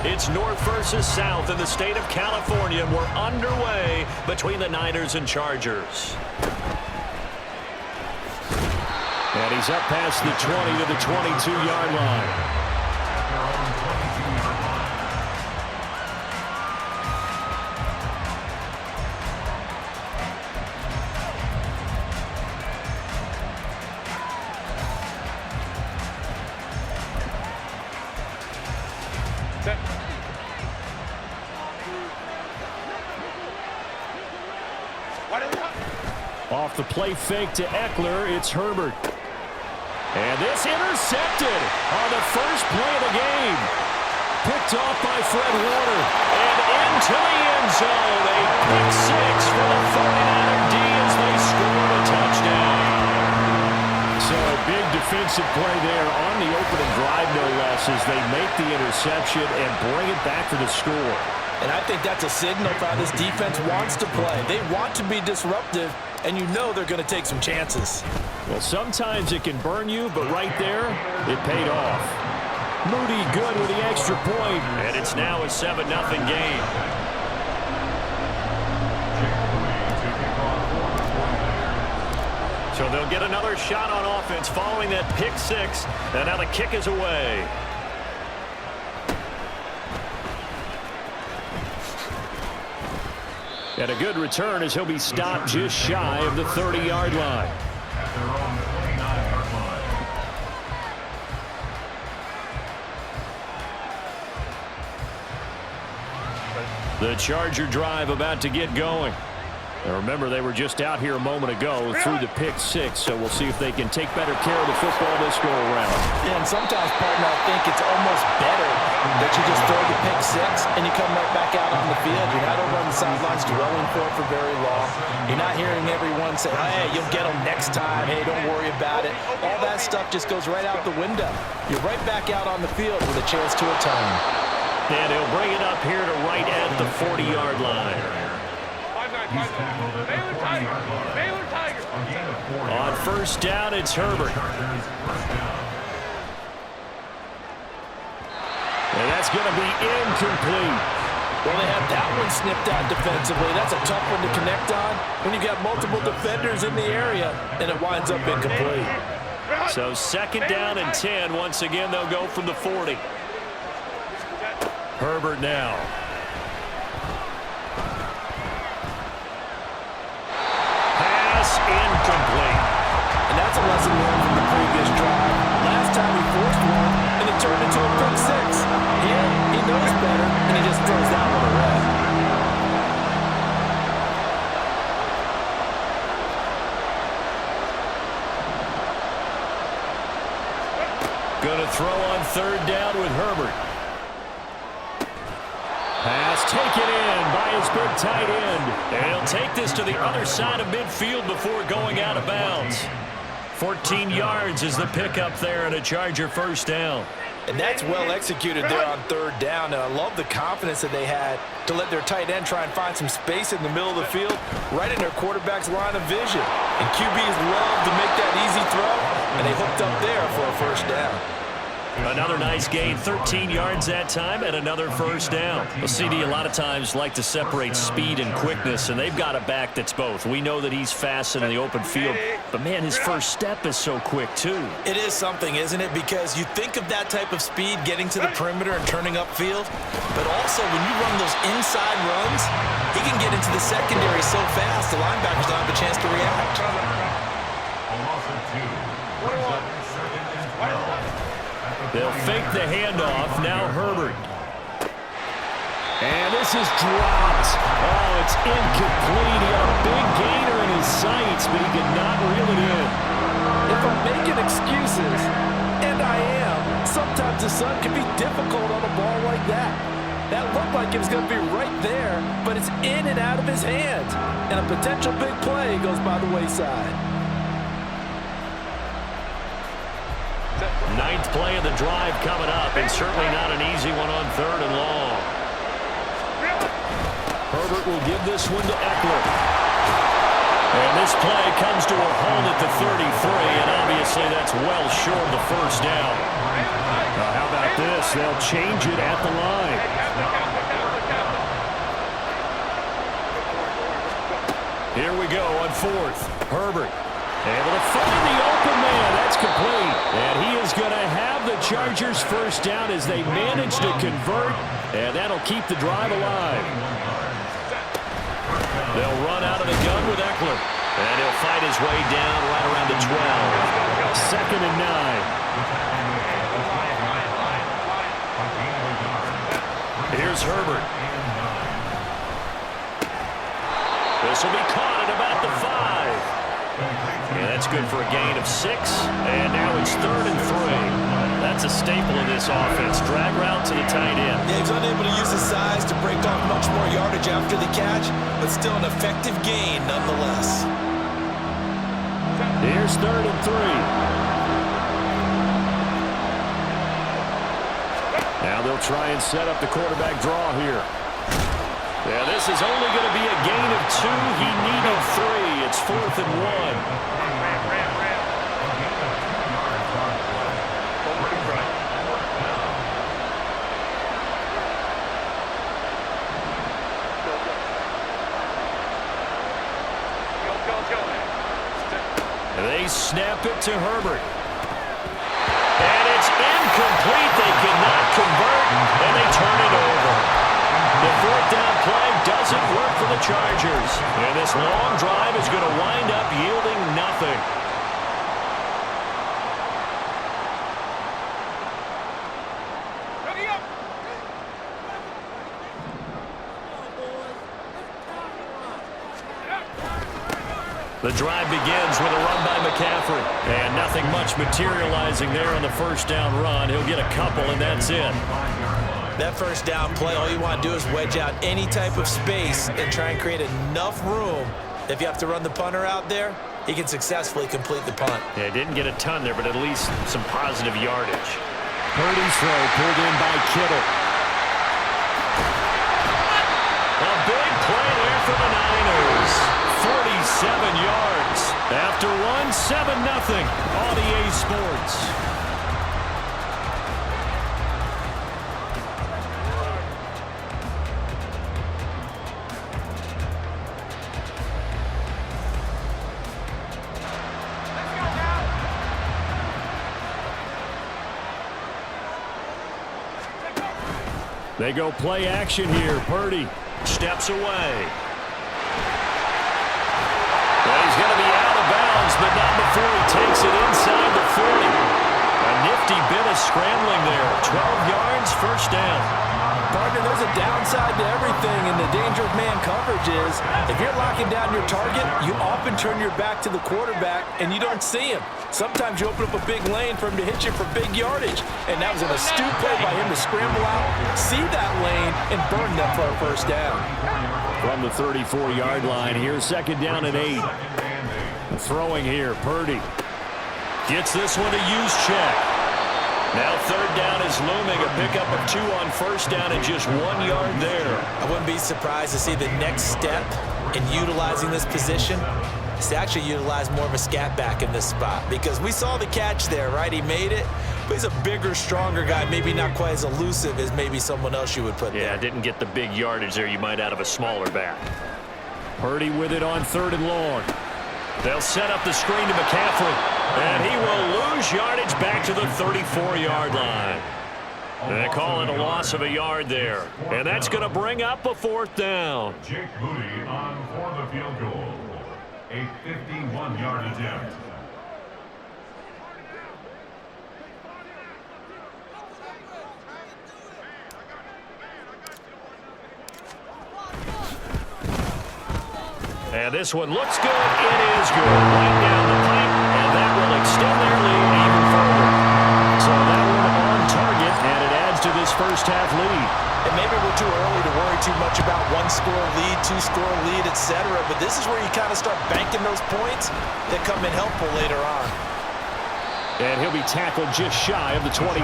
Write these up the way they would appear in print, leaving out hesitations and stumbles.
It's North versus South in the state of California. We're underway between the Niners and Chargers. And he's up past the 20 to the 22-yard line. Off the play fake to Eckler, it's Herbert. And this intercepted on the first play of the game. Picked off by Fred Warner. And into the end zone. A pick six for the 49er D as they score a touchdown. So big defensive play there on the opening drive, no less, as they make the interception and bring it back for the score. And I think that's a signal for how this defense wants to play. They want to be disruptive, and you know they're going to take some chances. Well, sometimes it can burn you, but right there, it paid off. Moody good with the extra point, and it's now a 7-0 game. So they'll get another shot on offense following that pick six, and now the kick is away. And a good return as he'll be stopped just shy of the 30-yard line. The Charger drive about to get going. And remember, they were just out here a moment ago through the pick six, so we'll see if they can take better care of the football this go-around. Yeah, and sometimes, partner, I think it's almost better that you just throw the pick six and you come right back out on the field. You're not over on the sidelines dwelling for it for very long. You're not hearing everyone say, hey, you'll get them next time. Hey, don't worry about it. All that stuff just goes right out the window. You're right back out on the field with a chance to atone. And he'll bring it up here to right at the 40-yard line. Baylor Tigers. On first down, it's Herbert. And that's going to be incomplete. Well, they have that one snipped out defensively. That's a tough one to connect on when you've got multiple defenders in the area, and it winds up incomplete. So second down and 10. Once again, they'll go from the 40. Herbert now. Incomplete. And that's a lesson learned from the previous drive. Last time he forced one, and it turned into a pick six. Here, he knows better, and he just throws that one away. Going to throw on third down with Herbert. Pass taken in by his big tight end. And he'll take this to the other side of midfield before going out of bounds. 14 yards is the pickup there and a Charger first down. And that's well executed there on third down. And I love the confidence that they had to let their tight end try and find some space in the middle of the field, right in their quarterback's line of vision. And QBs love to make that easy throw, and they hooked up there for a first down. Another nice gain, 13 yards that time, and another first down. Well, CD a lot of times like to separate speed and quickness, and they've got a back that's both. We know that he's fast in the open field, but, man, his first step is so quick, too. It is something, isn't it? Because you think of that type of speed getting to the perimeter and turning upfield, but also when you run those inside runs, he can get into the secondary so fast the linebackers don't have a chance to react. They'll fake the handoff. Now Herbert. And this is dropped. Oh, it's incomplete. He had a big gainer in his sights, but he could not reel it in. If I'm making excuses, and I am, sometimes the sun can be difficult on a ball like that. That looked like it was going to be right there, but it's in and out of his hands. And a potential big play goes by the wayside. Ninth play of the drive coming up, and certainly not an easy one on third and long. Herbert will give this one to Eckler. And this play comes to a halt at the 33, and Obviously, that's well short of the first down. How about this? They'll change it at the line. Here we go on fourth. Herbert able to find the open man. That's complete. And he is going to have the Chargers first down as they manage to convert. And that'll keep the drive alive. They'll run out of the gun with Eckler. And he'll fight his way down right around the 12. Second and 9. Here's Herbert. This will be caught at about the 5. Yeah, that's good for a gain of 6. And now it's 3rd and 3. That's a staple of this offense. Drag route to the tight end. Yeah, he's unable to use his size to break off much more yardage after the catch, but still an effective gain nonetheless. Here's 3rd and 3. Now they'll try and set up the quarterback draw here. Yeah, this is only going to be a gain of 2. He needed 3. It's 4th and 1. They snap it to Herbert. And it's incomplete. They cannot convert, and they turn it over. The 4th down play doesn't work for the Chargers. And this long drive is going to wind up yielding nothing. The drive begins with a run by McCaffrey. And nothing much materializing there on the first down run. He'll get a couple, and that's it. That first down play, all you want to do is wedge out any type of space and try and create enough room. If you have to run the punter out there, he can successfully complete the punt. Yeah, didn't get a ton there, but at least some positive yardage. Purdy's throw pulled in by Kittle. A big play there for the Niners. 47 yards. After one, 7-0 on EA Sports. They go play action here. Purdy steps away. Well, he's going to be out of bounds, but not before he takes it inside the 40. A nifty bit of scrambling there. 12 yards, first down. Partner, there's a downside to everything, and the danger of man coverage is if you're locking down your target, you often turn your back to the quarterback, and you don't see him. Sometimes you open up a big lane for him to hit you for big yardage, and that was an astute play by him to scramble out, see that lane, and burn them for a first down. From the 34-yard line, here's second down and 8. Throwing here, Purdy gets this one to use check. Now third down is looming, a pickup of 2 on first down and just 1 yard there. I wouldn't be surprised to see the next step in utilizing this position is to actually utilize more of a scat back in this spot, because we saw the catch there, right? He made it, but he's a bigger, stronger guy, maybe not quite as elusive as maybe someone else you would put there. Yeah, didn't get the big yardage there you might out of a smaller back. Purdy with it on 3rd and long. They'll set up the screen to McCaffrey. And he will lose yardage back to the 34-yard line. They call it a loss of a yard there. And that's going to bring up a 4th down. Jake Moody on for the field goal. A 51-yard attempt. And this one looks good. It is good. Right down the pipe, and that will extend their lead even further. So that one on target, and it adds to this first half lead. And maybe we're too early to worry too much about 1-score lead, 2-score lead, etc. But this is where you kind of start banking those points that come in helpful later on. And he'll be tackled just shy of the 25.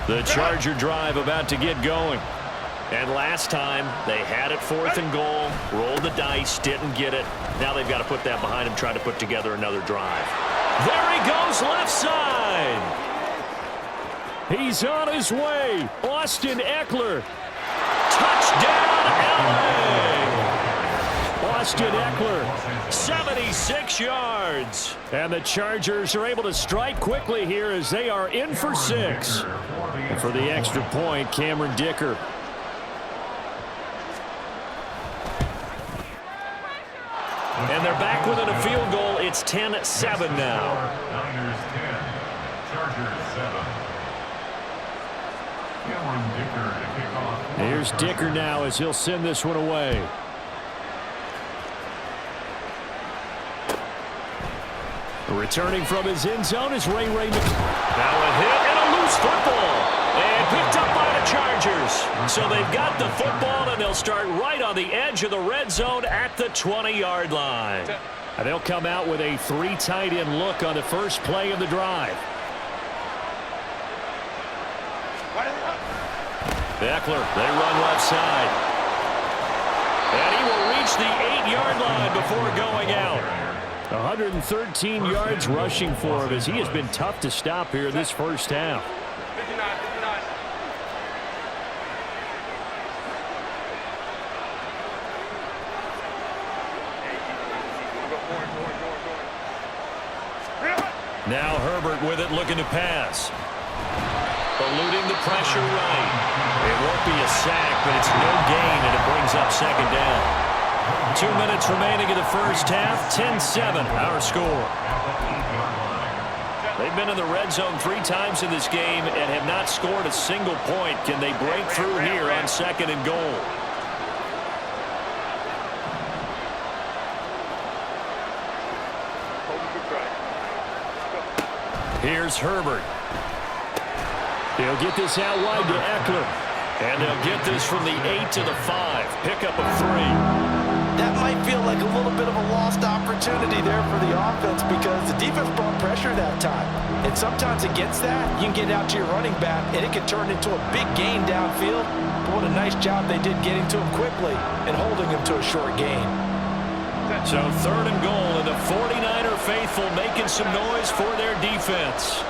The Charger drive about to get going. And last time, they had it 4th and goal, rolled the dice, didn't get it. Now they've got to put that behind them, try to put together another drive. There he goes, left side. He's on his way. Austin Eckler. Touchdown, LA. Austin Eckler, 76 yards. And the Chargers are able to strike quickly here as they are in for 6. And for the extra point, Cameron Dicker. And they're back within a field goal. It's 10-7 now. Niners 10, Chargers 7. Cameron Dicker to kick off. Here's Dicker now as he'll send this one away. Returning from his end zone is Ray Ray. Now a hit and a loose football. And picked up by the Chargers. So they've got the football, and they'll start right on the edge of the red zone at the 20-yard line. And they'll come out with a 3 tight end look on the first play of the drive. Eckler, they run left side. And he will reach the 8-yard line before going out. 113 yards rushing for him as he has been tough to stop here this first half. 59. Now Herbert with it, looking to pass. Eluding the pressure right. It won't be a sack, but it's no gain, and it brings up 2nd down. 2 minutes remaining in the first half. 10-7, our score. They've been in the red zone 3 times in this game and have not scored a single point. Can they break through here on 2nd and goal? Here's Herbert. They'll get this out wide to Eckler. And they'll get this from the 8 to the 5. Pickup of 3. That might feel like a little bit of a lost opportunity there for the offense because the defense brought pressure that time. And sometimes against that, you can get out to your running back, and it can turn into a big gain downfield. But what a nice job they did getting to him quickly and holding him to a short gain. So 3rd and goal, and the 49er faithful making some noise for their defense.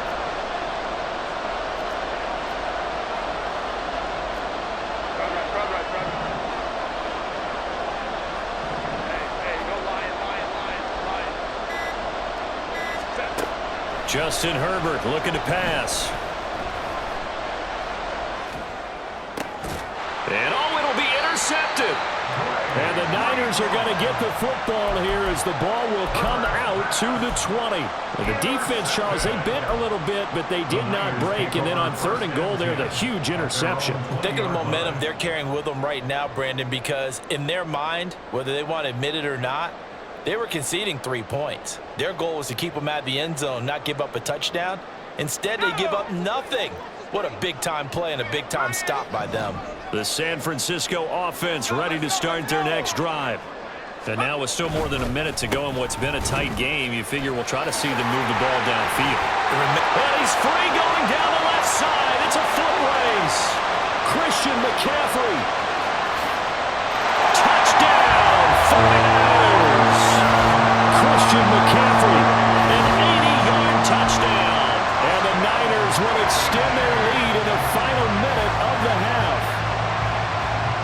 Justin Herbert looking to pass. And it'll be intercepted. And the Niners are going to get the football here as the ball will come out to the 20. Well, the defense, Charles, they bent a little bit, but they did not break. And then on 3rd and goal there, the huge interception. Think of the momentum they're carrying with them right now, Brandon, because in their mind, whether they want to admit it or not, they were conceding 3 points. Their goal was to keep them at the end zone, not give up a touchdown. Instead, they give up nothing. What a big-time play and a big-time stop by them. The San Francisco offense ready to start their next drive. And now with still more than a minute to go in what's been a tight game, you figure we'll try to see them move the ball downfield. And he's free going down the left side. It's a foot race. Christian McCaffrey. Touchdown, 49ers. Christian McCaffrey, an 80-yard touchdown. And the Niners will extend their lead in the final minute of the half.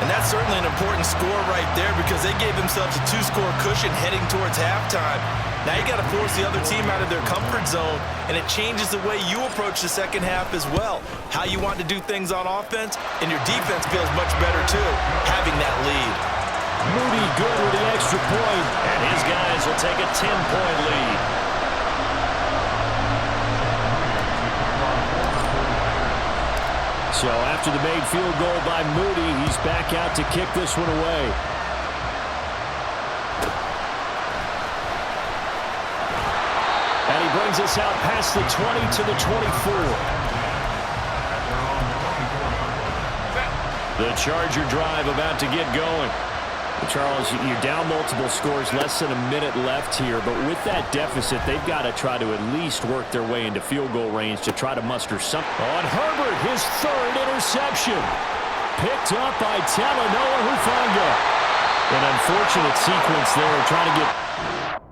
And that's certainly an important score right there because they gave themselves a 2-score cushion heading towards halftime. Now you got to force the other team out of their comfort zone, and it changes the way you approach the second half as well. How you want to do things on offense, and your defense feels much better too, having that lead. Moody good with the extra point, and his guys will take a 10-point lead. So after the made field goal by Moody, he's back out to kick this one away. And he brings us out past the 20 to the 24. The Charger drive about to get going. Charles, you're down multiple scores, less than a minute left here, but with that deficit, they've got to try to at least work their way into field goal range to try to muster something. On Herbert, his third interception. Picked up by Talanoa Hufanga. An unfortunate sequence there, trying to get